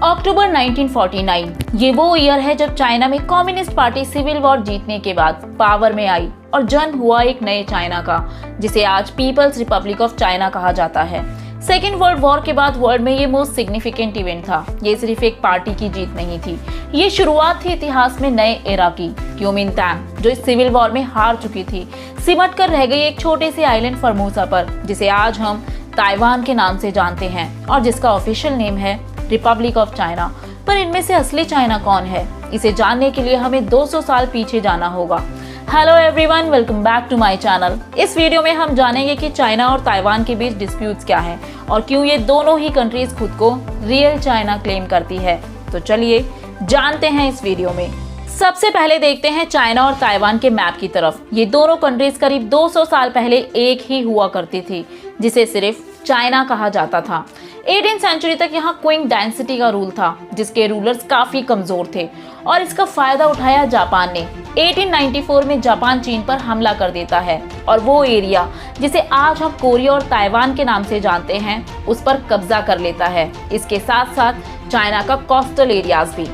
अक्टूबर 1949 ये वो ईयर है जब चाइना में कम्युनिस्ट पार्टी सिविल वॉर जीतने के बाद पावर में आई और जन्म हुआ एक नए चाइना का, जिसे आज पीपल्स रिपब्लिक ऑफ चाइना कहा जाता है। सेकेंड वर्ल्ड वॉर के बाद वर्ल्ड में ये मोस्ट सिग्निफिकेंट इवेंट था। ये सिर्फ एक पार्टी की जीत नहीं थी, ये शुरुआत थी इतिहास में नए एरा की। क्यूमिनतांग जो इस सिविल वॉर में हार चुकी थी, सिमट कर रह गई एक छोटे से आइलैंड फॉर्मोसा पर, जिसे आज हम ताइवान के नाम से जानते हैं और जिसका ऑफिशियल नेम है रिपब्लिक ऑफ चाइना। पर इनमें से असली चाइना कौन है, इसे जानने के लिए हमें 200 साल पीछे जाना होगा। Hello everyone, welcome back to my channel. इस वीडियो में हम जानेंगे कि चाइना और ताइवान के बीच डिस्प्यूट्स क्या हैं और क्यों ये दोनों ही कंट्रीज खुद को रियल चाइना क्लेम करती है। तो चलिए जानते हैं इस वीडियो में। सबसे पहले देखते हैं चाइना और ताइवान के मैप की तरफ। ये दोनों कंट्रीज करीब 200 साल पहले एक ही हुआ करती थी, जिसे सिर्फ चाइना कहा जाता था। 18वीं सेंचुरी तक यहाँ क्विंग डायनेस्टी का रूल था, जिसके रूलर्स काफी कमजोर थे और इसका फायदा उठाया जापान ने। 1894 में जापान चीन पर हमला कर देता है और वो एरिया जिसे आज हम कोरिया और ताइवान के नाम से जानते हैं, उस पर कब्जा कर लेता है। इसके साथ साथ चाइना का कोस्टल एरियाज भी।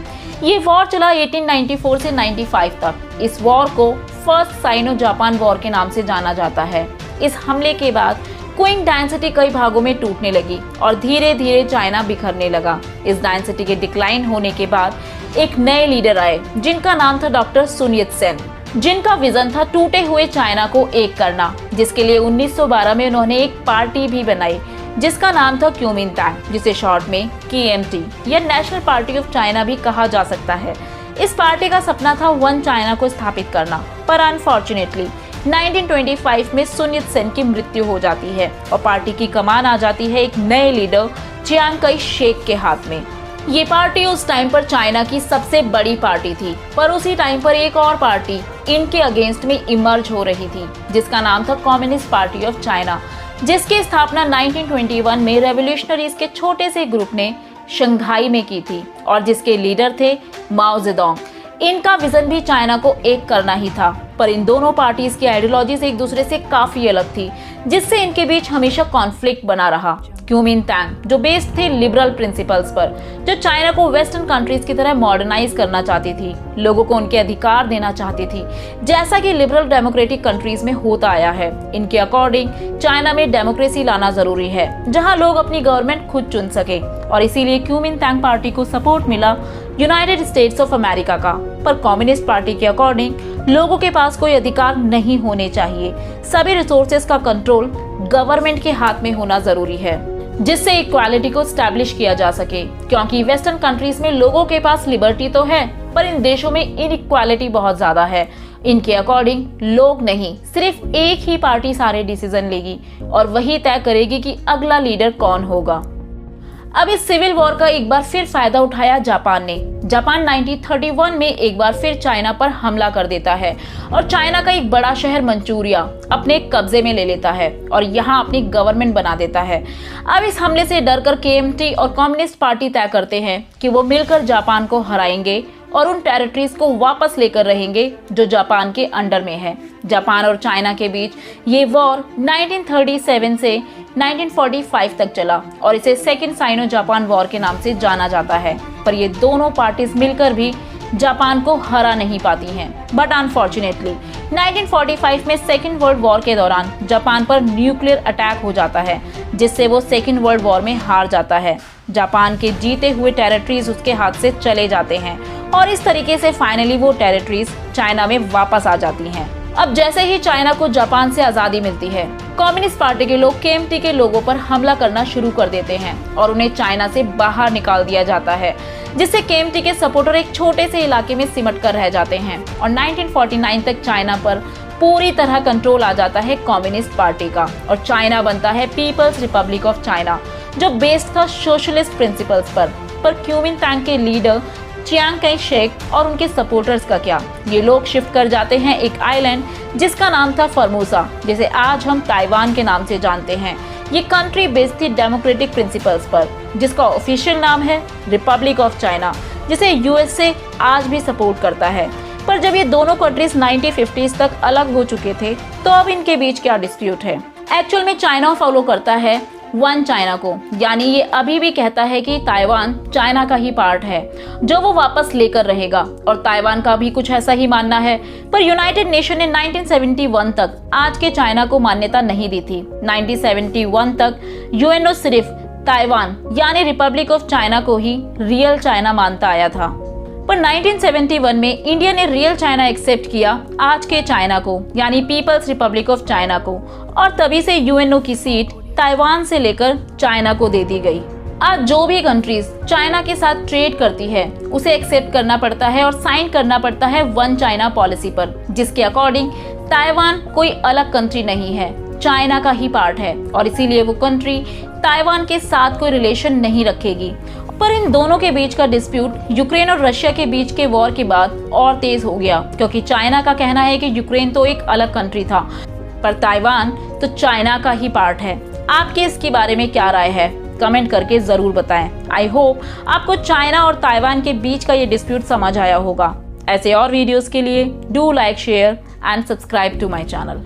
ये वॉर चला 1894 से 95 तक। इस वॉर को फर्स्ट साइनो जापान वॉर के नाम से जाना जाता है। इस हमले के बाद क्विंग डायनेस्टी कई भागों में टूटने लगी और धीरे धीरे चाइना बिखरने लगा। इस डायनेस्टी के डिक्लाइन होने के बाद एक नए लीडर आए, जिनका नाम था डॉक्टर सुन यत सेन, जिनका विजन था टूटे हुए चाइना को एक करना, जिसके लिए 1912 में उन्होंने एक पार्टी भी बनाई जिसका नाम था क्यूमिनतांग, जिसे शॉर्ट में KMT या नेशनल पार्टी ऑफ चाइना भी कहा जा सकता है। इस पार्टी का सपना था वन चाइना को स्थापित करना, पर अनफॉर्चुनेटली 1925 में सुन यत सेन की मृत्यु हो जाती है और पार्टी की कमान आ जाती है एक नए लीडर चियांग काई शेक के हाथ में। ये पार्टी उस टाइम पर चाइना की सबसे बड़ी पार्टी थी, पर उसी टाइम पर एक और पार्टी इनके अगेंस्ट में इमर्ज हो रही थी, जिसका नाम था कम्युनिस्ट पार्टी ऑफ चाइना, जिसकी स्थापना 1921 में रेवोल्यूशनरीज के छोटे से ग्रुप ने शंघाई में की थी और जिसके लीडर थे माओ जेडोंग। इनका विजन भी चाइना को एक करना ही था, पर इन दोनों पार्टीज की आइडियोलॉजीज एक दूसरे से काफी अलग थी, जिससे इनके बीच हमेशा कॉन्फ्लिक्ट बना रहा। क्यूमिनतांग जो बेस्ड थे लिबरल प्रिंसिपल्स पर, जो चाइना को वेस्टर्न कंट्रीज की तरह मॉडर्नाइज करना चाहती थी, लोगों को उनके अधिकार देना चाहती थी, जैसा कि लिबरल डेमोक्रेटिक कंट्रीज में होता आया है। इनके अकॉर्डिंग चाइना में डेमोक्रेसी लाना जरूरी है, जहां लोग अपनी गवर्नमेंट खुद चुन सके, और इसीलिए क्यूमिनतांग पार्टी को सपोर्ट मिला यूनाइटेड स्टेट्स ऑफ अमेरिका का। पर कम्युनिस्ट पार्टी के अकॉर्डिंग लोगों के पास कोई अधिकार नहीं होने चाहिए, सभी रिसोर्सेज का कंट्रोल गवर्नमेंट के हाथ में होना जरूरी है, जिससे इक्वालिटी को स्टैब्लिश किया जा सके। क्योंकि वेस्टर्न कंट्रीज में लोगों के पास लिबर्टी तो है, पर इन देशों में इनइक्वालिटी बहुत ज्यादा है। इनके अकॉर्डिंग लोग नहीं, सिर्फ एक ही पार्टी सारे डिसीजन लेगी और वही तय करेगी कि अगला लीडर कौन होगा। अब इस सिविल वॉर का एक बार फिर फायदा उठाया जापान ने। जापान 1931 में एक बार फिर चाइना पर हमला कर देता है और चाइना का एक बड़ा शहर मंचूरिया अपने कब्जे में ले लेता है और यहाँ अपनी गवर्नमेंट बना देता है। अब इस हमले से डरकर KMT और कम्युनिस्ट पार्टी तय करते हैं कि वो मिलकर जापान को हराएंगे और उन टेरिटरीज को वापस लेकर रहेंगे जो जापान के अंडर में है। जापान और चाइना के बीच ये वॉर 1937 से 1945 तक चला और इसे सेकेंड साइनो जापान वॉर के नाम से जाना जाता है। पर ये दोनों पार्टीज मिलकर भी जापान को हरा नहीं पाती हैं। बट अनफॉर्चुनेटली 1945 में सेकेंड वर्ल्ड वॉर के दौरान जापान पर न्यूक्लियर अटैक हो जाता है, जिससे वो सेकेंड वर्ल्ड वॉर में हार जाता है। जापान के जीते हुए टेरिटरीज उसके हाथ से चले जाते हैं और इस तरीके से फाइनली वो टेरिटरीज चाइना में वापस आ जाती हैं। अब जैसे ही चाइना को जापान से आजादी मिलती है, कम्युनिस्ट पार्टी के लोग KMT के लोगों पर हमला करना शुरू कर देते हैं और उन्हें चाइना से बाहर निकाल दिया जाता है, जिससे KMT के सपोर्टर एक छोटे से इलाके में सिमट कर रह जाते हैं और 1949 तक चाइना पर पूरी तरह कंट्रोल आ जाता है कम्युनिस्ट पार्टी का और चाइना बनता है पीपल्स रिपब्लिक ऑफ चाइना, जो बेस्ड था सोशलिस्ट प्रिंसिपल्स पर क्यूमिनतांग के लीडर चियांग काई शेक और उनके सपोर्टर्स का क्या, ये लोग शिफ्ट कर जाते हैं एक आइलैंड जिसका नाम था फॉर्मोसा, जिसे आज हम ताइवान के नाम से जानते हैं। ये कंट्री बेस्ड थी डेमोक्रेटिक प्रिंसिपल्स पर, जिसका ऑफिशियल नाम है रिपब्लिक ऑफ चाइना, जिसे USA आज भी सपोर्ट करता है। पर जब ये दोनों कंट्रीज 1950s तक अलग हो चुके थे, तो अब इनके बीच क्या डिस्प्यूट है। एक्चुअल में चाइना फॉलो करता है वन चाइना को, यानी ये अभी भी कहता है कि ताइवान चाइना का ही पार्ट है जो वो वापस लेकर रहेगा, और ताइवान का भी कुछ ऐसा ही मानना है। पर यूनाइटेड नेशन ने 1971 तक आज के चाइना को मान्यता नहीं दी थी। 1971 तक यूएनओ सिर्फ ताइवान यानी रिपब्लिक ऑफ चाइना को ही रियल चाइना मानता आया था। पर 1971 में इंडिया ने रियल चाइना एक्सेप्ट किया आज के चाइना को, यानी पीपल्स रिपब्लिक ऑफ चाइना को, और तभी से यूएनओ की सीट ताइवान से लेकर चाइना को दे दी गई। आज जो भी कंट्रीज चाइना के साथ ट्रेड करती है उसे एक्सेप्ट करना पड़ता है और साइन करना पड़ता है वन चाइना पॉलिसी पर, जिसके अकॉर्डिंग ताइवान कोई अलग कंट्री नहीं है, चाइना का ही पार्ट है, और इसीलिए वो कंट्री ताइवान के साथ कोई रिलेशन नहीं रखेगी। पर इन दोनों के बीच का डिस्प्यूट यूक्रेन और रशिया के बीच के वॉर के बाद और तेज हो गया, क्योंकि चाइना का कहना है कि यूक्रेन तो एक अलग कंट्री था, पर ताइवान तो चाइना का ही पार्ट है। आपके इसके बारे में क्या राय है, कमेंट करके जरूर बताएं। आई होप आपको चाइना और ताइवान के बीच का ये डिस्प्यूट समझ आया होगा। ऐसे और वीडियोस के लिए do like, share and subscribe to my channel.